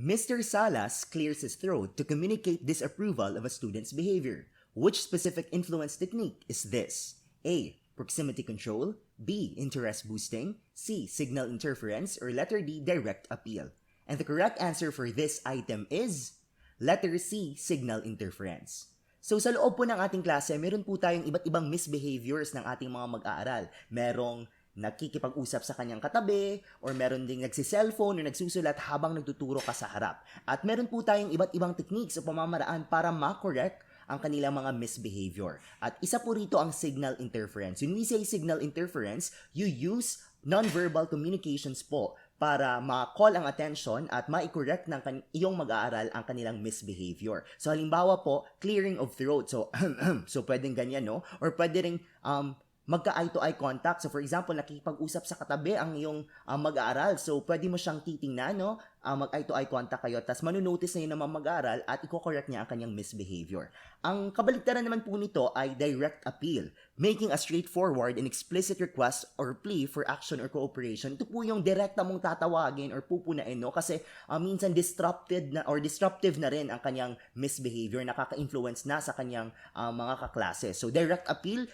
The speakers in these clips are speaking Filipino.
Mr. Salas clears his throat to communicate disapproval of a student's behavior. Which specific influence technique is this? A. Proximity control. B. Interest boosting. C. Signal interference. Or letter D. Direct appeal. And the correct answer for this item is letter C. Signal interference. So sa loob po ng ating klase, meron po tayong iba't ibang misbehaviors ng ating mga mag-aaral. Merong nakikipag-usap sa kanyang katabi, or meron ding nagsi-cellphone o nagsusulat habang nagtuturo ka sa harap. At meron po tayong iba't ibang techniques o pamamaraan para ma-correct ang kanilang mga misbehavior. At isa po rito ang signal interference. When we say signal interference, you use non-verbal communications po para ma-call ang attention at ma-correct ng iyong mag-aaral ang kanilang misbehavior. So halimbawa po, clearing of throat. So, so pwedeng ganyan, no? Or pwede ring magka-eye-to-eye contact. So for example, nakikipag-usap sa katabi ang iyong mag-aaral. So pwede mo siyang titingnan, no? Mag-eye-to-eye contact kayo, tapos manonotice na yun naman mag-aaral at i-correct niya ang kanyang misbehavior. Ang kabaligtaran naman po nito ay direct appeal, making a straightforward and explicit request or plea for action or cooperation. Ito po yung direkta mong tatawagin or pupunain, no? Kasi minsan disruptive na rin ang kanyang misbehavior, nakaka-influence na sa kanyang mga kaklase. So direct appeal,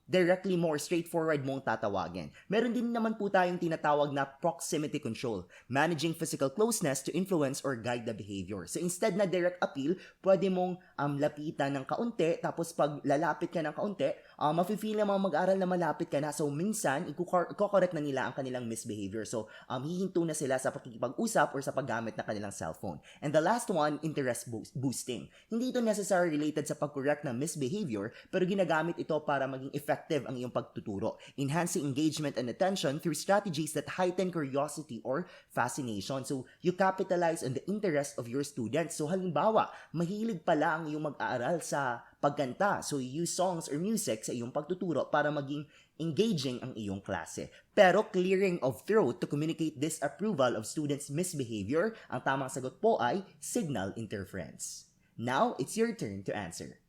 directly more straightforward mong tatawagin. Meron din naman po tayong tinatawag na proximity control, managing physical closeness to influence or guide the behavior. So instead na direct appeal, pwede mong lapitan ng kaunti, tapos pag lalapit ka ng kaunti, mafe-feel ng mga mag-aral na malapit ka na. So minsan, i-correct na nila ang kanilang misbehavior. So hihinto na sila sa pakikipag-usap or sa paggamit ng kanilang cellphone. And the last one, interest boosting. Hindi ito necessarily related sa pag-correct ng misbehavior, pero ginagamit ito para maging effective ang iyong pagtuturo, enhancing engagement and attention through strategies that heighten curiosity or fascination. So you capitalize on the interest of your students. So halimbawa, mahilig pala ang iyong mag-aaral sa pagkanta. So you use songs or music sa iyong pagtuturo para maging engaging ang iyong klase. Pero clearing of throat to communicate disapproval of students' misbehavior, ang tamang sagot po ay signal interference. Now, it's your turn to answer.